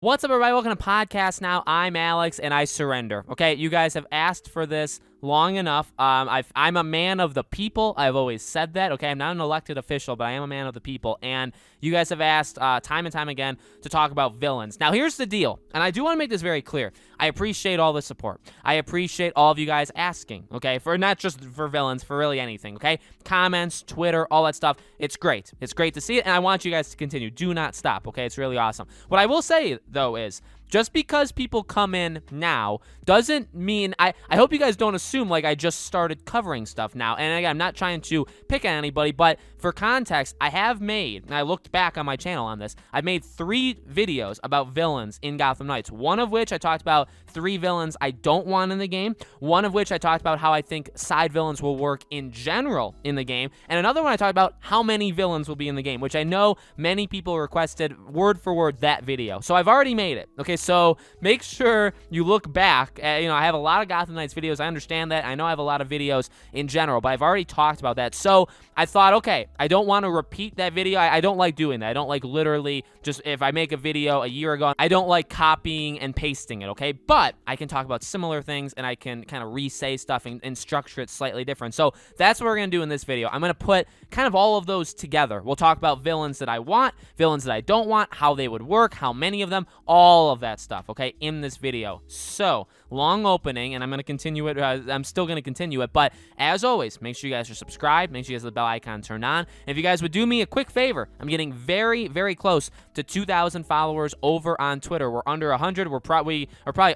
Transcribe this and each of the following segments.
What's up, everybody? Welcome to Podcast Now. I'm Alex, and I surrender. Okay, you guys have asked for this long enough. I'm a man of the people. I've always said that. Okay, I'm not an elected official, but I am a man of the people. And you guys have asked time and time again to talk about villains. Now, here's the deal, and I do want to make this very clear. I appreciate all the support. I appreciate all of you guys asking. Okay, for not just for villains, for really anything. Okay, comments, Twitter, all that stuff. It's great. It's great to see it, and I want you guys to continue. Do not stop. Okay, it's really awesome. What I will say though is, just because people come in now doesn't mean I hope you guys don't assume like I just started covering stuff now. And again, I'm not trying to pick on anybody, but for context, I have made, and I looked back on my channel on this, I've made 3 videos about villains in Gotham Knights. One of which I talked about 3 villains I don't want in the game. One of which I talked about how I think side villains will work in general in the game. And another one I talked about how many villains will be in the game, which I know many people requested word for word that video. So I've already made it. Okay, so make sure you look back. I have a lot of Gotham Knights videos. I understand that. I know I have a lot of videos in general, but I've already talked about that. So I thought, okay, I don't want to repeat that video. I don't like doing that. I don't like literally just if I make a video a year ago, I don't like copying and pasting it, okay? But I can talk about similar things and I can kind of re-say stuff and structure it slightly different. So that's what we're going to do in this video. I'm going to put kind of all of those together. We'll talk about villains that I want, villains that I don't want, how they would work, how many of them, all of that stuff, okay, in this video. So, long opening, and I'm going to continue it. I'm still going to continue it, but as always, make sure you guys are subscribed. Make sure you guys have the bell icon turned on. And if you guys would do me a quick favor, I'm getting very, very close to 2,000 followers over on Twitter. We're under 100. We're probably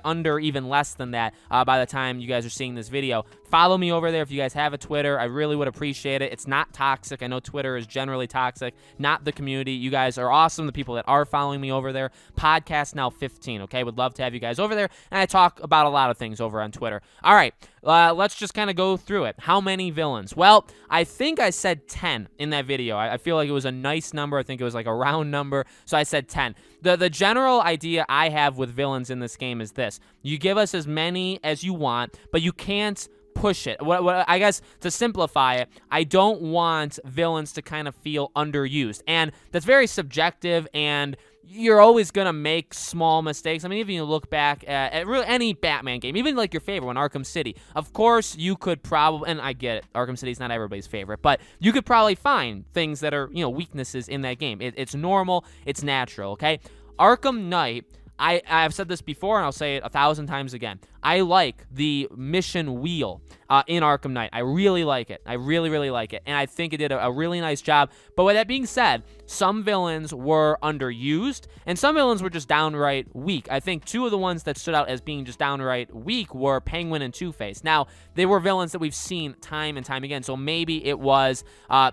under even less than that by the time you guys are seeing this video. Follow me over there if you guys have a Twitter. I really would appreciate it. It's not toxic. I know Twitter is generally toxic, not the community. You guys are awesome, the people that are following me over there. Podcast Now 15, okay? Would love to have you guys over there. And I talk about a lot of things over on Twitter. All right, let's just kind of go through it. How many villains? Well, I think I said 10 in that video. I feel like it was a nice number. I think it was like a round number, so I said 10. The general idea I have with villains in this game is this. You give us as many as you want, but you can't push it. I guess to simplify it, I don't want villains to kind of feel underused. And that's very subjective, and you're always going to make small mistakes. I mean, even you look back at really any Batman game, even like your favorite one, Arkham City. Of course, you could probably, and I get it, Arkham City is not everybody's favorite, but you could probably find things that are, weaknesses in that game. It's normal, it's natural, okay? Arkham Knight, I've said this before, and I'll say it 1,000 times again. I like the mission wheel in Arkham Knight. I really like it. I really, really like it. And I think it did a really nice job. But with that being said, some villains were underused, and some villains were just downright weak. I think 2 of the ones that stood out as being just downright weak were Penguin and Two-Face. Now, they were villains that we've seen time and time again, so maybe it was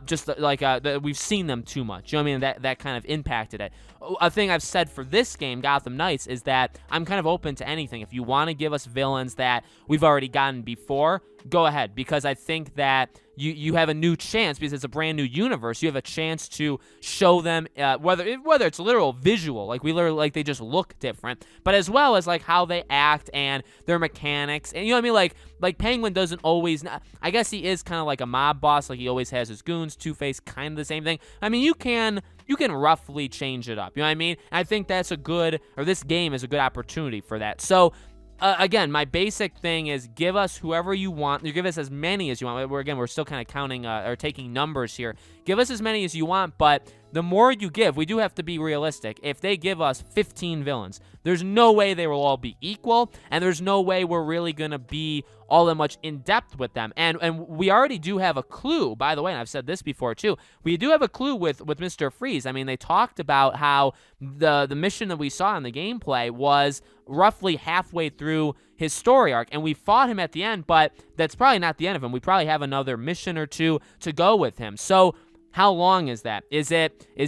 just like we've seen them too much. You know what I mean? That kind of impacted it. A thing I've said for this game, Gotham Knights, is that I'm kind of open to anything. If you want to give us villains that we've already gotten before, go ahead, because I think that you have a new chance, because it's a brand new universe. You have a chance to show them whether it's literal visual, like we literally like they just look different, but as well as like how they act and their mechanics. And you know what I mean? Like Penguin doesn't always. I guess he is kind of like a mob boss. Like he always has his goons. Two-Face, kind of the same thing. I mean, you can roughly change it up. You know what I mean? And I think this game is a good opportunity for that. So. Again, my basic thing is give us whoever you want. You give us as many as you want. We're still kind of counting or taking numbers here. Give us as many as you want, but the more you give, we do have to be realistic. If they give us 15 villains, there's no way they will all be equal, and there's no way we're really going to be all that much in depth with them. And we already do have a clue, by the way, and I've said this before too. We do have a clue with Mr. Freeze. I mean, they talked about how the mission that we saw in the gameplay was roughly halfway through his story arc, and we fought him at the end, but that's probably not the end of him. We probably have another mission or 2 to go with him. So how long is that? Is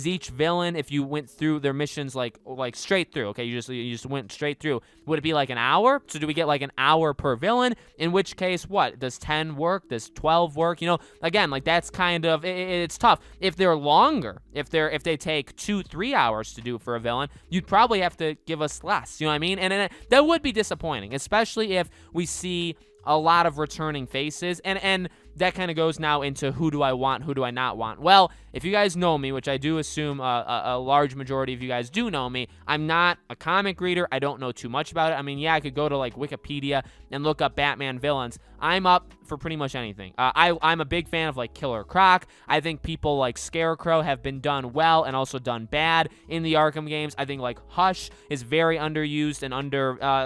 each villain, if you went through their missions like straight through, okay, you just went straight through, would it be like an hour? So do we get like an hour per villain? In which case, what? Does 10 work? Does 12 work? Again, like that's kind of, it's tough. If they're longer, if they take 2-3 hours to do for a villain, you'd probably have to give us less, you know what I mean? And that would be disappointing, especially if we see a lot of returning faces. And that kind of goes now into who do I want, who do I not want. Well, if you guys know me, which I do assume a large majority of you guys do know me, I'm not a comic reader. I don't know too much about it. I mean, yeah, I could go to like Wikipedia and look up Batman villains. I'm up for pretty much anything. I'm a big fan of like Killer Croc. I think people like Scarecrow have been done well and also done bad in the Arkham games. I think like Hush is very underused and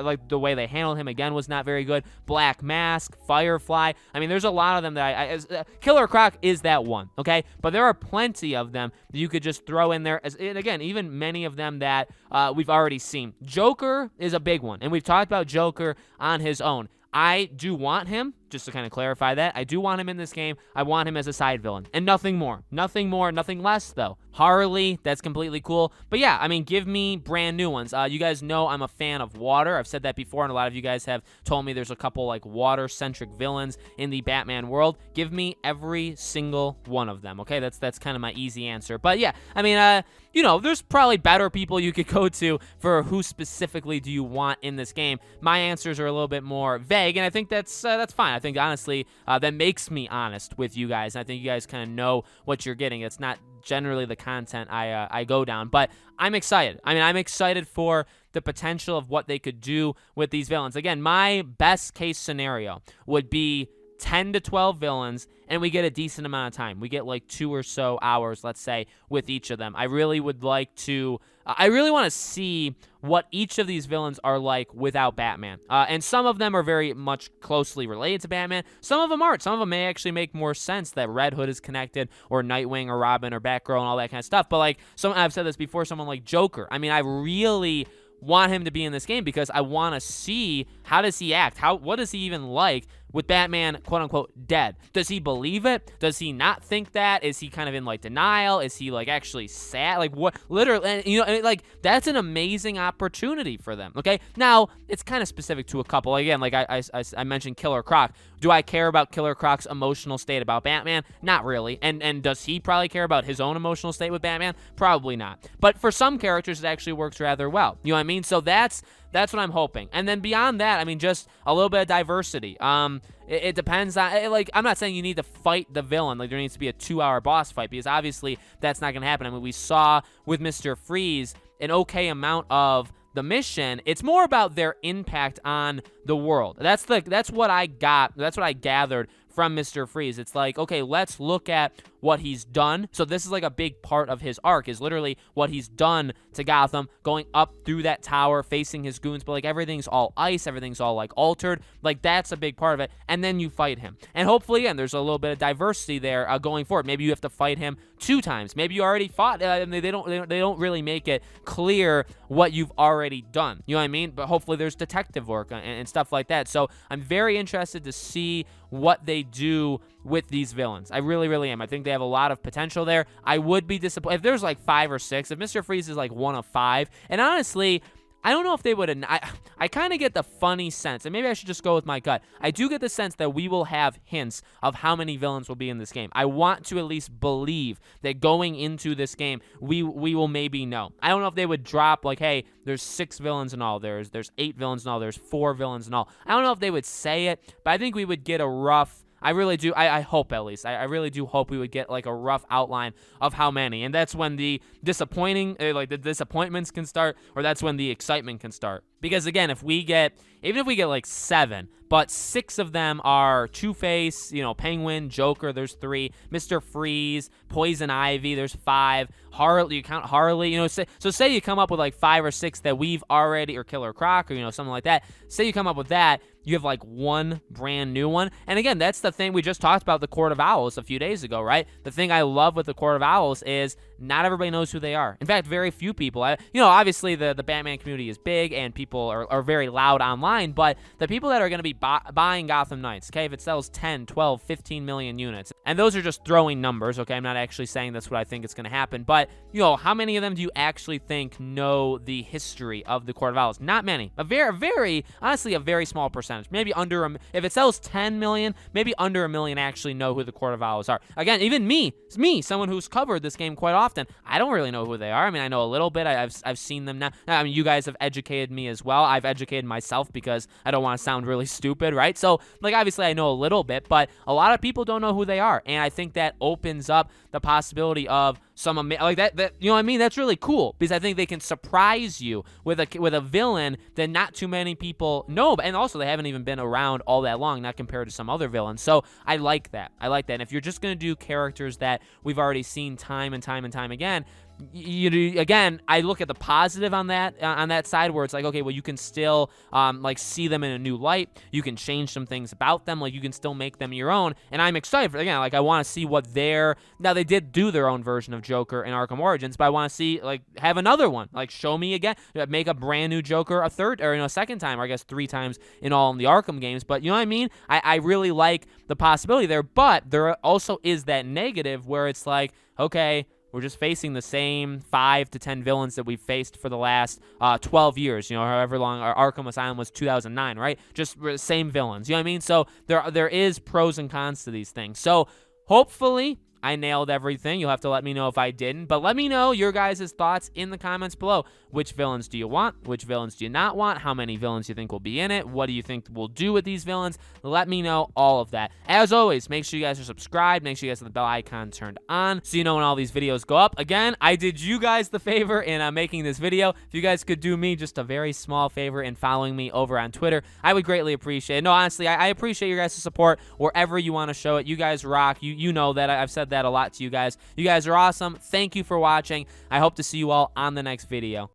like the way they handled him again was not very good. Black Mask, Firefly. I mean, there's a lot of them that Killer Croc is that one, okay? But there are plenty of them that you could just throw in there. And again, even many of them that we've already seen. Joker is a big one, and we've talked about Joker on his own. I do want him, just to kind of clarify that, I do want him in this game. I want him as a side villain, and nothing more. Nothing more, nothing less, though. Harley, that's completely cool. But yeah, I mean, give me brand new ones. You guys know I'm a fan of water. I've said that before, and a lot of you guys have told me there's a couple, like, water-centric villains in the Batman world. Give me every single one of them, okay? That's kind of my easy answer. But yeah, I mean, you know, there's probably better people you could go to for who specifically do you want in this game. My answers are a little bit more vague, and I think that's fine. I think, honestly, that makes me honest with you guys. And I think you guys kind of know what you're getting. It's not generally the content I go down, but I'm excited. I mean, I'm excited for the potential of what they could do with these villains. Again, my best case scenario would be 10 to 12 villains, and we get a decent amount of time. We get like 2 or so hours, let's say, with each of them. I really would like to, I really want to see what each of these villains are like without Batman. And some of them are very much closely related to Batman. Some of them aren't. Some of them may actually make more sense that Red Hood is connected, or Nightwing, or Robin, or Batgirl, and all that kind of stuff. But like, I've said this before, someone like Joker. I mean, I really want him to be in this game because I want to see how does he act? What is he even like with Batman, quote unquote, dead? Does he believe it? Does he not think that? Is he kind of in like denial? Is he like actually sad? Like what? Literally, you know, like that's an amazing opportunity for them. Okay, now it's kind of specific to a couple. Again, like I mentioned Killer Croc. Do I care about Killer Croc's emotional state about Batman? Not really. And does he probably care about his own emotional state with Batman? Probably not. But for some characters, it actually works rather well. You know what I mean? So that's what I'm hoping. And then beyond that, I mean, just a little bit of diversity. It depends on, like, I'm not saying you need to fight the villain. Like, there needs to be a 2-hour boss fight, because obviously that's not going to happen. I mean, we saw with Mr. Freeze an okay amount of the mission. It's more about their impact on the world. That's what I got. That's what I gathered from Mr. Freeze. It's like, okay, let's look at what he's done. So this is like a big part of his arc, is literally what he's done to Gotham, going up through that tower, facing his goons, but like everything's all ice, everything's all like altered. Like that's a big part of it. And then you fight him. And hopefully, again, there's a little bit of diversity there going forward. Maybe you have to fight him 2 times. Maybe you already fought. They don't really make it clear what you've already done. You know what I mean? But hopefully there's detective work and stuff like that. So I'm very interested to see what they do with these villains. I really, really am. I think they have a lot of potential there. I would be disappointed if there's like 5 or 6. If Mr. Freeze is like 1 of 5. And honestly, I don't know if they would. I kind of get the funny sense, and maybe I should just go with my gut. I do get the sense that we will have hints of how many villains will be in this game. I want to at least believe that going into this game, we will maybe know. I don't know if they would drop like, hey, there's 6 villains in all. There's 8 villains in all. There's 4 villains in all. I don't know if they would say it, but I think we would get a rough. I really do. I hope, at least. I really do hope we would get like a rough outline of how many. And that's when the disappointments can start, or that's when the excitement can start. Because again, even if we get like 7, but 6 of them are Two-Face, Penguin, Joker, there's 3, Mr. Freeze, Poison Ivy, there's 5, Harley, you count Harley, so say you come up with like 5 or 6 that we've already, or Killer Croc, or something like that. Say you come up with that, you have like 1 brand new one. And again, that's the thing we just talked about, the Court of Owls a few days ago, right? The thing I love with the Court of Owls is not everybody knows who they are. In fact, very few people. Obviously the Batman community is big and people are very loud online, but the people that are going to be buying Gotham Knights, okay, if it sells 10, 12, 15 million units, and those are just throwing numbers, okay, I'm not actually saying that's what I think is going to happen, but, how many of them do you actually think know the history of the Court of Owls? Not many. Honestly, a very small percentage. Maybe if it sells 10 million, maybe under 1 million actually know who the Court of Owls are. Again, even me, someone who's covered this game quite often, often. I don't really know who they are. I mean, I know a little bit. I've seen them now. I mean, you guys have educated me as well. I've educated myself because I don't want to sound really stupid, right? So, like, obviously I know a little bit, but a lot of people don't know who they are, and I think that opens up the possibility of some like that. You know what I mean? That's really cool because I think they can surprise you with a villain that not too many people know, and also they haven't even been around all that long, not compared to some other villains. So I like that. And if you're just gonna do characters that we've already seen time and time and time again, again, I look at the positive on that side where it's like, okay, well, you can still like see them in a new light. You can change some things about them. Like, you can still make them your own. And I'm excited for, again, like, I want to see what now they did do their own version of Joker in Arkham Origins, but I want to see, like, have another one. Like, show me again, make a brand new Joker a third, or, a second time, or I guess 3 times in all in the Arkham games. But you know what I mean? I really like the possibility there, but there also is that negative where it's like, okay, we're just facing the same 5 to 10 villains that we've faced for the last 12 years, however long our Arkham Asylum was, 2009, right? Just same villains, you know what I mean? So there is pros and cons to these things. So hopefully I nailed everything. You'll have to let me know if I didn't, but let me know your guys' thoughts in the comments below. Which villains do you want? Which villains do you not want? How many villains do you think will be in it? What do you think we'll do with these villains? Let me know all of that. As always, make sure you guys are subscribed. Make sure you guys have the bell icon turned on so you know when all these videos go up. Again, I did you guys the favor in making this video. If you guys could do me just a very small favor in following me over on Twitter, I would greatly appreciate it. No, honestly, I appreciate your guys' support wherever you want to show it. You guys rock. You know that. I've said that a lot to you guys. You guys are awesome. Thank you for watching. I hope to see you all on the next video.